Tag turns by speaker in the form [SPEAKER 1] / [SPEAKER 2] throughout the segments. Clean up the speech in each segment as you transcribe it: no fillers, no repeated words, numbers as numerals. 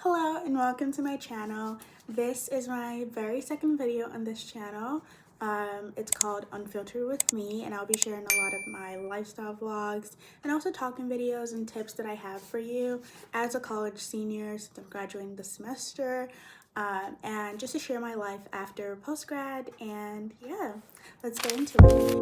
[SPEAKER 1] Hello and welcome to my channel. This is my very second video on this channel. It's called Unfiltered with Me, and I'll be sharing a lot of my lifestyle vlogs and also talking videos and tips that I have for you as a college senior since I'm graduating this semester, and just to share my life after post-grad. And yeah, let's get into it.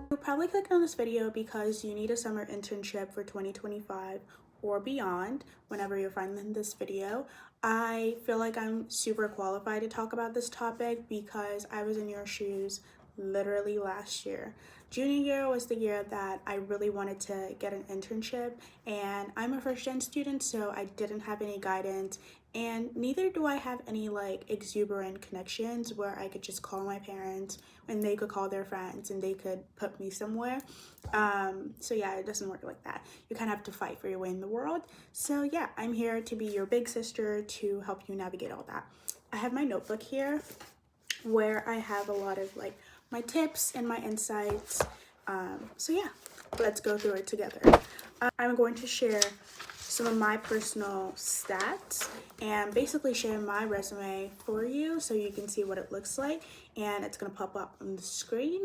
[SPEAKER 1] You'll probably click on this video because you need a summer internship for 2025 or beyond whenever you're finding this video. I feel like I'm super qualified to talk about this topic because I was in your shoes literally last year. Junior year was the year that I really wanted to get an internship, and I'm a first gen student, so I didn't have any guidance, and neither do I have any like exuberant connections where I could just call my parents and they could call their friends and they could put me somewhere. So yeah, it doesn't work like that. You kind of have to fight for your way in the world. So yeah, I'm here to be your big sister to help you navigate all that. I have my notebook here where I have a lot of like my tips and my insights. So yeah, let's go through it together. I'm going to share some of my personal stats and basically share my resume for you so you can see what it looks like, and it's going to pop up on the screen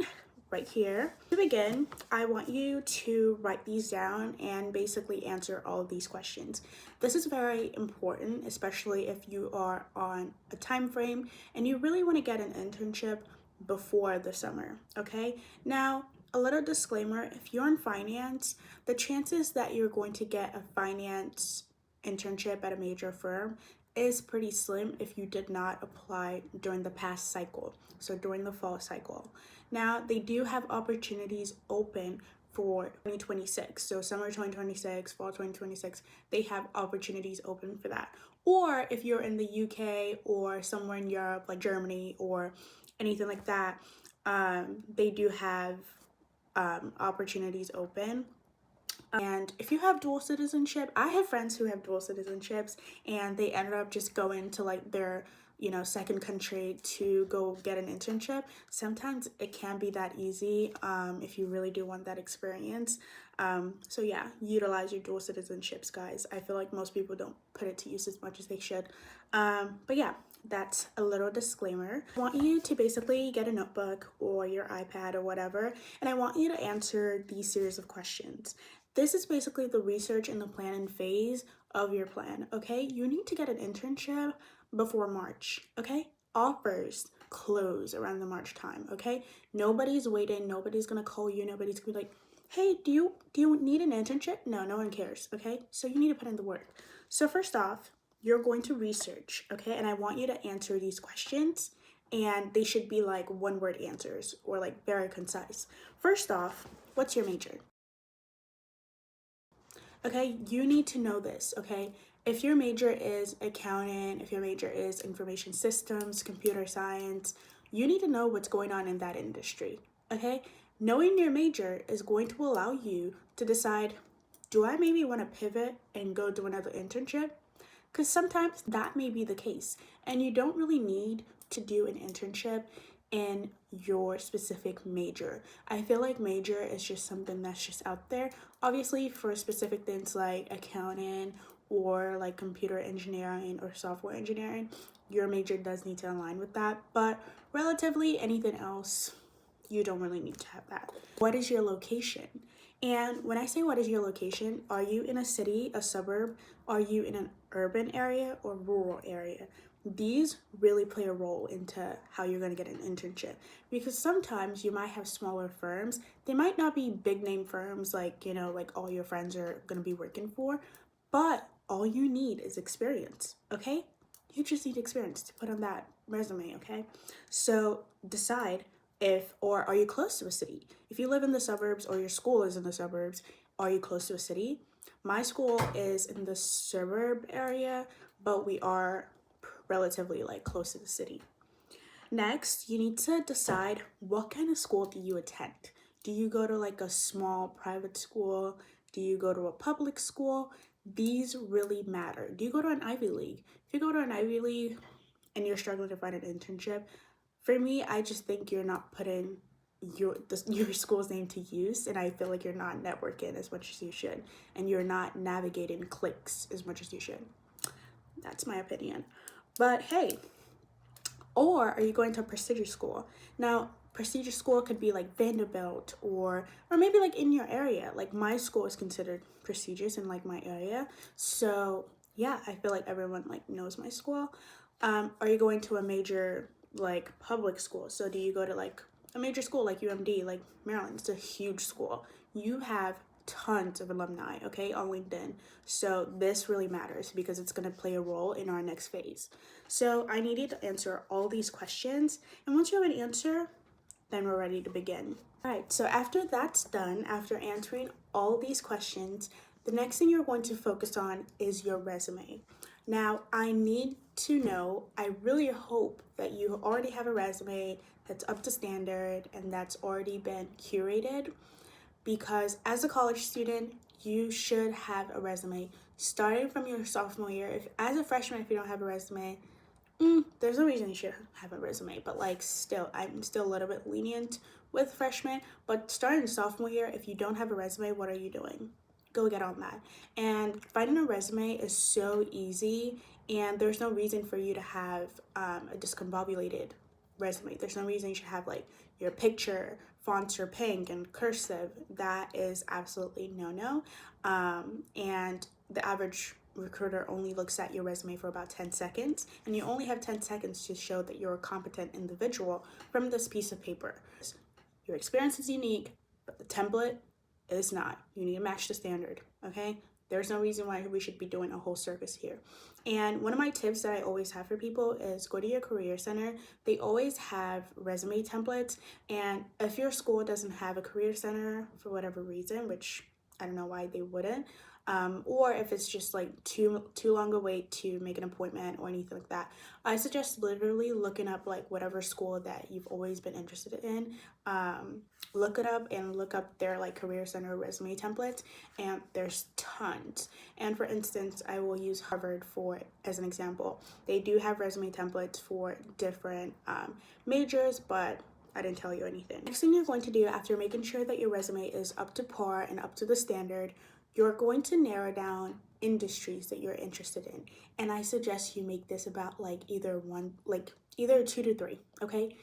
[SPEAKER 1] right here. To begin, I want you to write these down and basically answer all of these questions. This is very important, especially if you are on a time frame and you really want to get an internship before the summer, okay? Now, a little disclaimer, if you're in finance, the chances that you're going to get a finance internship at a major firm is pretty slim if you did not apply during the past cycle, so during the fall cycle. Now, they do have opportunities open for 2026, so summer 2026, fall 2026, they have opportunities open for that. Or if you're in the UK or somewhere in Europe like Germany or anything like that, they do have opportunities open. And if you have dual citizenship, I have friends who have dual citizenships and they ended up just going to like their second country to go get an internship. Sometimes it can be that easy if you really do want that experience. So yeah, utilize your dual citizenships, guys. I feel like most people don't put it to use as much as they should. But yeah, that's a little disclaimer. I want you to basically get a notebook or your iPad or whatever, and I want you to answer these series of questions. This is basically the research and the planning phase of your plan, okay? You need to get an internship before March, okay? Offers close around the March time, okay? Nobody's waiting. Nobody's gonna call you. Nobody's gonna be like, hey, do you need an internship? No one cares, okay? So you need to put in the work. So first off, you're going to research, okay? And I want you to answer these questions, and they should be like one-word answers or like very concise. First off, what's your major? Okay, you need to know this, okay? If your major is accounting, if your major is information systems, computer science, you need to know what's going on in that industry, okay? Knowing your major is going to allow you to decide, do I maybe want to pivot and go do another internship? Because sometimes that may be the case, and you don't really need to do an internship in your specific major. I feel like major is just something that's just out there. Obviously, for specific things like accounting or like computer engineering or software engineering, your major does need to align with that. But relatively anything else, you don't really need to have that. What is your location? And when I say what is your location, are you in a city, a suburb? Are you in an urban area or rural area? These really play a role into how you're going to get an internship, because sometimes you might have smaller firms. They might not be big name firms like, like all your friends are going to be working for, but all you need is experience, okay? You just need experience to put on that resume, okay? So decide or are you close to a city? If you live in the suburbs or your school is in the suburbs, are you close to a city? My school is in the suburb area, but we are relatively like close to the city. Next, you need to decide what kind of school do you attend. Do you go to like a small private school? Do you go to a public school? These really matter. Do you go to an Ivy League? If you go to an Ivy League and you're struggling to find an internship, for me, I just think you're not putting your school's name to use, and I feel like you're not networking as much as you should, and you're not navigating cliques as much as you should. That's my opinion. But hey, or are you going to a prestigious school? Now, prestigious school could be like Vanderbilt or maybe like in your area. Like my school is considered prestigious in like my area. So yeah, I feel like everyone like knows my school. Are you going to a major like public school? So do you go to like a major school like UMD, like Maryland? It's a huge school. You have tons of alumni, okay, on LinkedIn. So this really matters because it's going to play a role in our next phase. So I need you to answer all these questions. And once you have an answer, then we're ready to begin. All right, so after that's done, after answering all these questions, the next thing you're going to focus on is your resume. Now, I need to know, I really hope that you already have a resume that's up to standard and that's already been curated, because as a college student, you should have a resume starting from your sophomore year. If as a freshman, if you don't have a resume, there's no reason you should have a resume, but like still, I'm still a little bit lenient with freshmen. But starting sophomore year, if you don't have a resume, what are you doing? Go get on that. And finding a resume is so easy, and there's no reason for you to have a discombobulated resume. There's no reason you should have like your picture fonts are pink and cursive. That is absolutely no. And the average recruiter only looks at your resume for about 10 seconds, and you only have 10 seconds to show that you're a competent individual from this piece of paper. Your experience is unique, but the template is not. You need to match the standard, okay? There's no reason why we should be doing a whole service here. And one of my tips that I always have for people is go to your career center. They always have resume templates. And if your school doesn't have a career center for whatever reason, which I don't know why they wouldn't, or if it's just like too long a wait to make an appointment or anything like that, I suggest literally looking up like whatever school that you've always been interested in. Look it up and look up their like career center resume templates, and there's tons. And for instance, I will use Harvard as an example. They do have resume templates for different majors, but I didn't tell you anything. Next thing you're going to do after making sure that your resume is up to par and up to the standard, you're going to narrow down industries that you're interested in. And I suggest you make this about like either 2 to 3, okay?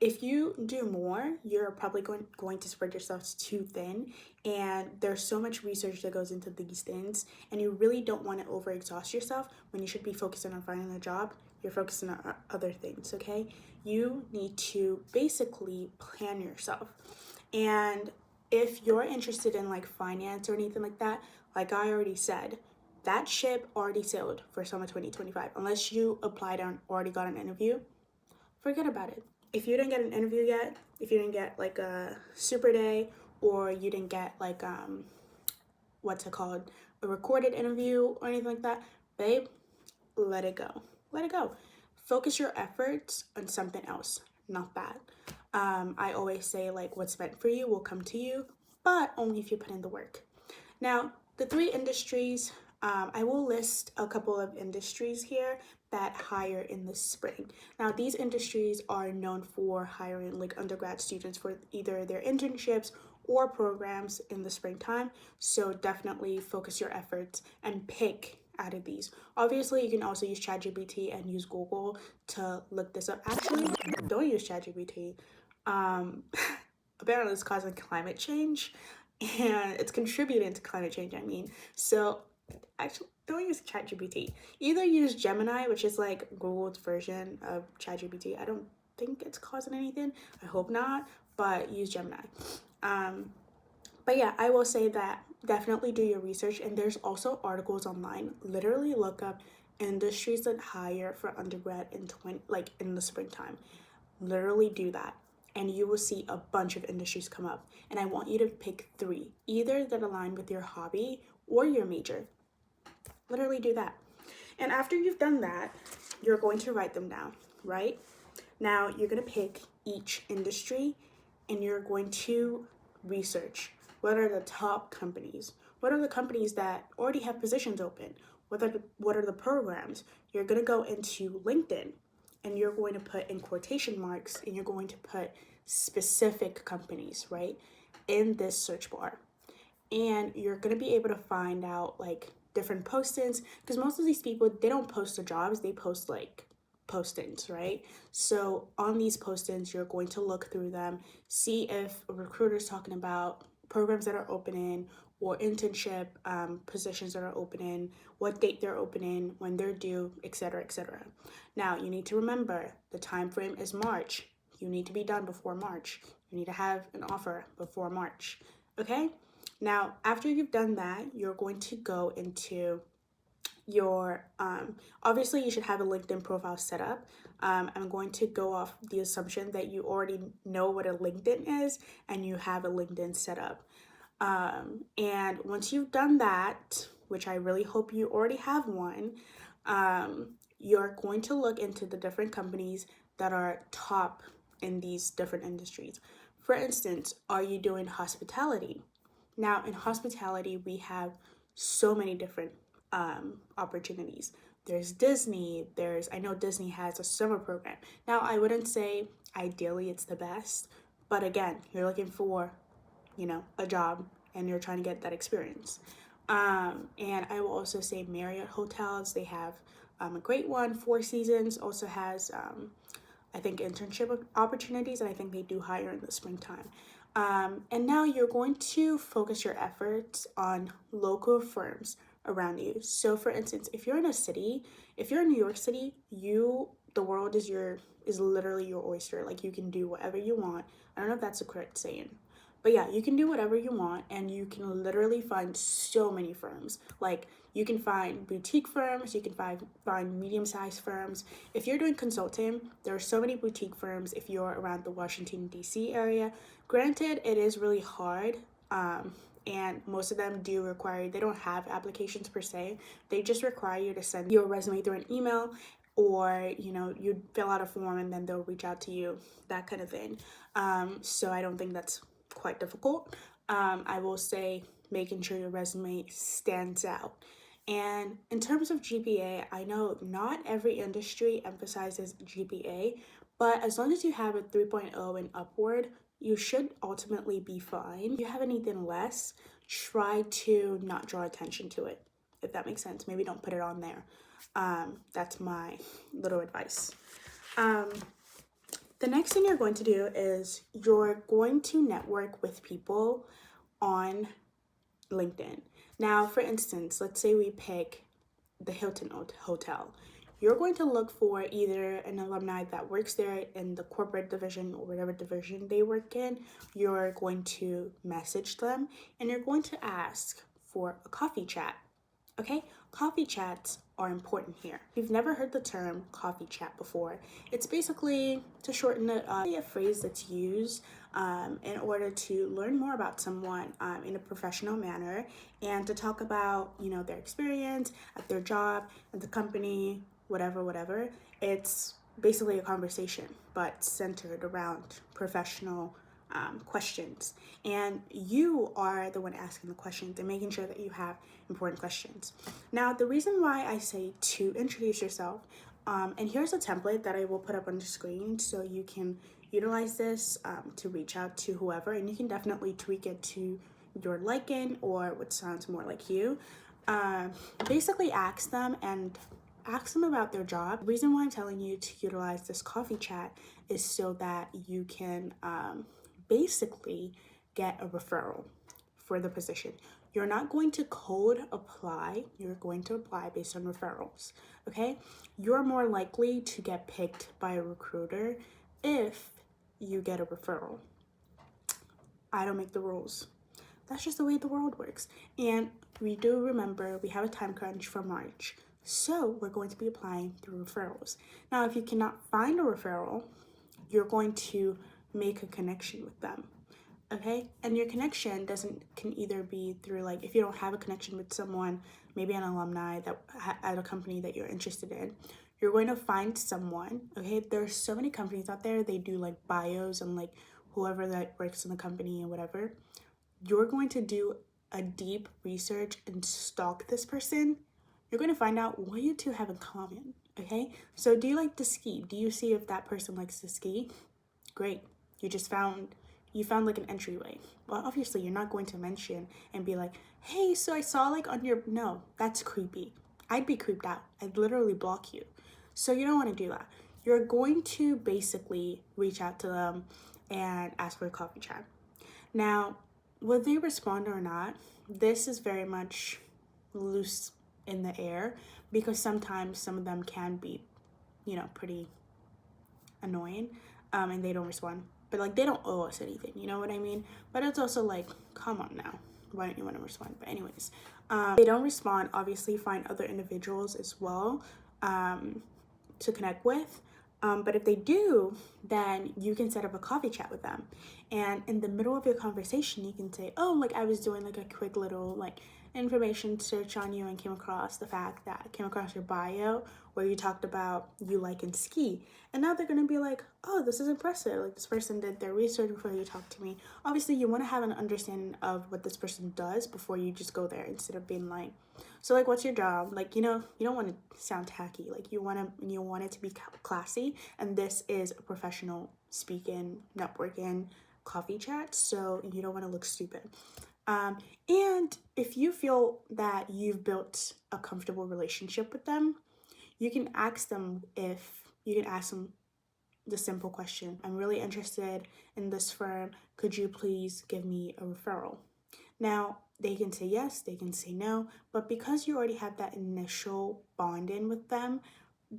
[SPEAKER 1] If you do more, you're probably going to spread yourself too thin, and there's so much research that goes into these things, and you really don't want to overexhaust yourself when you should be focusing on finding a job. You're focusing on other things, okay? You need to basically plan yourself. And if you're interested in like finance or anything like that, like I already said, that ship already sailed for summer 2025. Unless you applied and already got an interview, forget about it. If you didn't get an interview yet, if you didn't get like a super day, or you didn't get like a recorded interview or anything like that, babe, let it go. Let it go. Focus your efforts on something else, not that. I always say like what's meant for you will come to you, but only if you put in the work. Now, the 3 industries, I will list a couple of industries here that hire in the spring. Now, these industries are known for hiring like undergrad students for either their internships or programs in the springtime. So definitely focus your efforts and pick out of these. Obviously, you can also use ChatGPT and use Google to look this up. Actually, don't use ChatGPT. Apparently it's causing climate change, and it's contributing to climate change, I mean. So actually, don't use ChatGPT. Either use Gemini, which is like Google's version of ChatGPT. I don't think it's causing anything. I hope not, but use Gemini. But yeah, I will say that definitely do your research, and there's also articles online. Literally look up industries that hire for undergrad in the springtime. Literally do that, and you will see a bunch of industries come up. And I want you to pick 3, either that align with your hobby or your major. Literally do that. And after you've done that, you're going to write them down, right? Now you're going to pick each industry, and you're going to research what are the top companies, what are the companies that already have positions open, what are the programs. You're going to go into LinkedIn, and you're going to put in quotation marks, and you're going to put specific companies, right, in this search bar. And you're going to be able to find out like different postings, because most of these people, they don't post the jobs, they post like postings, right? So on these postings, you're going to look through them, see if a recruiter is talking about programs that are opening or internship positions that are opening, what date they're opening, when they're due, etc., etc. Now you need to remember the time frame is March. You need to be done before March. You need to have an offer before March. Okay? Now, after you've done that, you're going to go into your, obviously you should have a LinkedIn profile set up. I'm going to go off the assumption that you already know what a LinkedIn is and you have a LinkedIn set up. And once you've done that, which I really hope you already have one, you're going to look into the different companies that are top in these different industries. For instance, are you doing hospitality? Now, in hospitality, we have so many different opportunities. There's Disney. I know Disney has a summer program. Now, I wouldn't say ideally it's the best, but again, you're looking for, a job and you're trying to get that experience. And I will also say Marriott hotels. They have a great one. Four Seasons also has, I think, internship opportunities, and I think they do hire in the springtime. And now you're going to focus your efforts on local firms around you. So for instance, if you're in New York City, the world is literally your oyster. Like, you can do whatever you want. I don't know if that's the correct saying, but yeah, you can do whatever you want, and you can literally find so many firms. Like, you can find boutique firms, you can find medium-sized firms. If you're doing consulting, there are so many boutique firms if you're around the Washington, D.C. area. Granted, it is really hard, and most of them they don't have applications per se. They just require you to send your resume through an email, or you fill out a form and then they'll reach out to you, that kind of thing. So I don't think that's quite difficult. I will say making sure your resume stands out. And in terms of GPA, I know not every industry emphasizes GPA, but as long as you have a 3.0 and upward, you should ultimately be fine. If you have anything less, try to not draw attention to it, if that makes sense. Maybe don't put it on there. That's my little advice. The next thing you're going to do is you're going to network with people on LinkedIn. Now, for instance, let's say we pick the Hilton Hotel. You're going to look for either an alumni that works there in the corporate division or whatever division they work in. You're going to message them and you're going to ask for a coffee chat. Okay, coffee chats are important here. If you've never heard the term coffee chat before, it's basically, to shorten it, a phrase that's used in order to learn more about someone in a professional manner, and to talk about, their experience at their job, at the company, whatever. It's basically a conversation, but centered around professional questions, and you are the one asking the questions and making sure that you have important questions. Now, the reason why I say to introduce yourself, and here's a template that I will put up on the screen so you can utilize this to reach out to whoever, and you can definitely tweak it to your liking or what sounds more like you. Basically ask them about their job. The reason why I'm telling you to utilize this coffee chat is so that you can basically get a referral for the position. You're not going to cold apply, you're going to apply based on referrals, okay? You're more likely to get picked by a recruiter if you get a referral. I don't make the rules. That's just the way the world works. And we do remember we have a time crunch for March, so we're going to be applying through referrals. Now, if you cannot find a referral, you're going to make a connection with them, okay? And your connection can either be through, like, if you don't have a connection with someone, maybe an alumni that at a company that you're interested in, you're going to find someone, okay? There's so many companies out there, they do like bios and like whoever that works in the company and whatever. You're going to do a deep research and stalk this person. You're going to find out what you two have in common, okay? So do you like to ski? Do you see if that person likes to ski? Great. you found like an entryway. Well, obviously you're not going to mention and be like, hey, so I saw like on your, no, that's creepy. I'd be creeped out. I'd literally block you. So you don't want to do that. You're going to basically reach out to them and ask for a coffee chat. Now, whether they respond or not, this is very much loose in the air, because sometimes some of them can be, pretty annoying, and they don't respond. But like, they don't owe us anything, you know what I mean? But it's also like, come on now, why don't you want to respond? But anyways, they don't respond, obviously find other individuals as well to connect with. But if they do, then you can set up a coffee chat with them. And in the middle of your conversation, you can say, oh, like I was doing like a quick little like information search on you and came across your bio where you talked about you like and ski. And now they're going to be like, oh, this is impressive. Like, this person did their research before you talk to me. Obviously, you want to have an understanding of what this person does before you just go there, instead of being like, so like, what's your job? Like, you don't want to sound tacky. Like, you want it to be classy. And this is a professional speaking, networking coffee chat. So you don't want to look stupid. And if you feel that you've built a comfortable relationship with them, you can ask them the simple question, I'm really interested in this firm. Could you please give me a referral? Now, they can say yes, they can say no, but because you already have that initial bond in with them,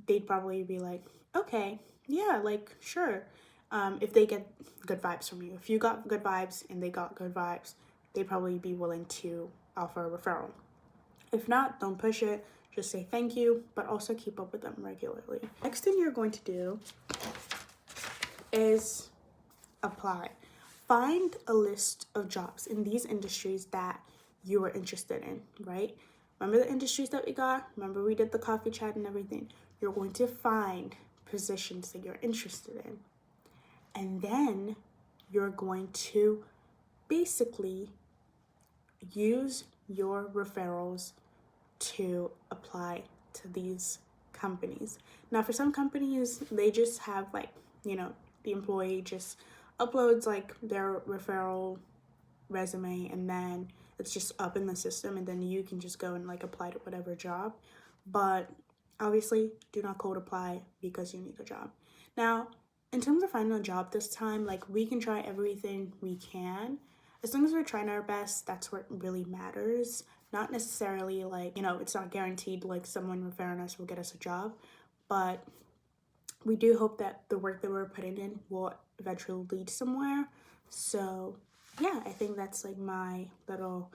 [SPEAKER 1] they'd probably be like, okay, yeah, like, sure. If they get good vibes from you. If you got good vibes and they got good vibes, they'd probably be willing to offer a referral. If not, don't push it. Just say thank you, but also keep up with them regularly. Next thing you're going to do is apply. Find a list of jobs in these industries that you are interested in, right? Remember the industries that we got? Remember we did the coffee chat and everything? You're going to find positions that you're interested in. And then you're going to basically use your referrals to apply to these companies. Now, for some companies, they just have like, the employee just uploads like their referral resume and then it's just up in the system, and then you can just go and like apply to whatever job. But obviously, do not cold apply because you need a job. Now, in terms of finding a job this time, like, we can try everything we can. As long as we're trying our best, that's what really matters. Not necessarily like, it's not guaranteed like someone referring us will get us a job, but we do hope that the work that we're putting in will eventually lead somewhere. So yeah, I think that's like my little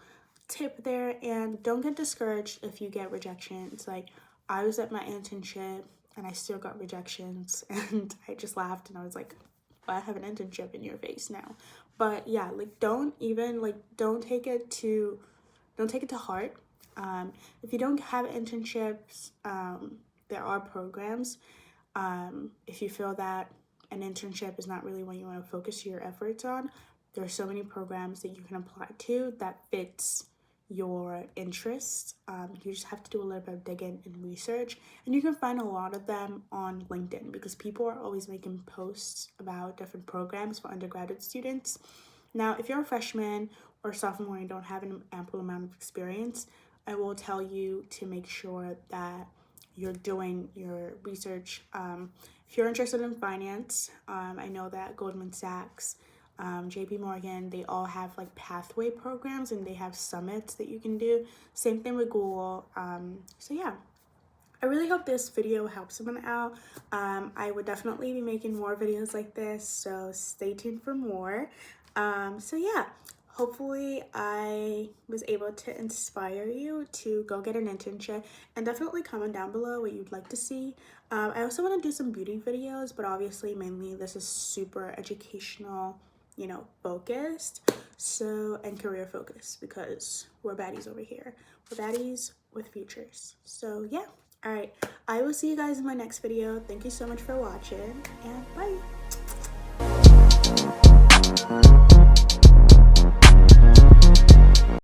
[SPEAKER 1] tip there. And don't get discouraged if you get rejections. Like, I was at my internship and I still got rejections, and I just laughed and I was like, well, I have an internship in your face now. But yeah, like, don't take it to heart. If you don't have internships, there are programs. If you feel that an internship is not really what you want to focus your efforts on, there are so many programs that you can apply to that fits your interests. You just have to do a little bit of digging and research, and you can find a lot of them on LinkedIn, because people are always making posts about different programs for undergraduate students. Now, if you're a freshman or sophomore and don't have an ample amount of experience, I will tell you to make sure that you're doing your research. If you're interested in finance, I know that Goldman Sachs, JP Morgan, they all have like pathway programs, and they have summits that you can do. Same thing with Google. So yeah, I really hope this video helps someone out. I would definitely be making more videos like this, so stay tuned for more. So yeah, hopefully I was able to inspire you to go get an internship, and definitely comment down below what you'd like to see. I also want to do some beauty videos, but obviously mainly this is super educational, focused, and career focused, because we're baddies over here. We're baddies with futures. So yeah, all right, I will see you guys in my next video. Thank you so much for watching, and bye.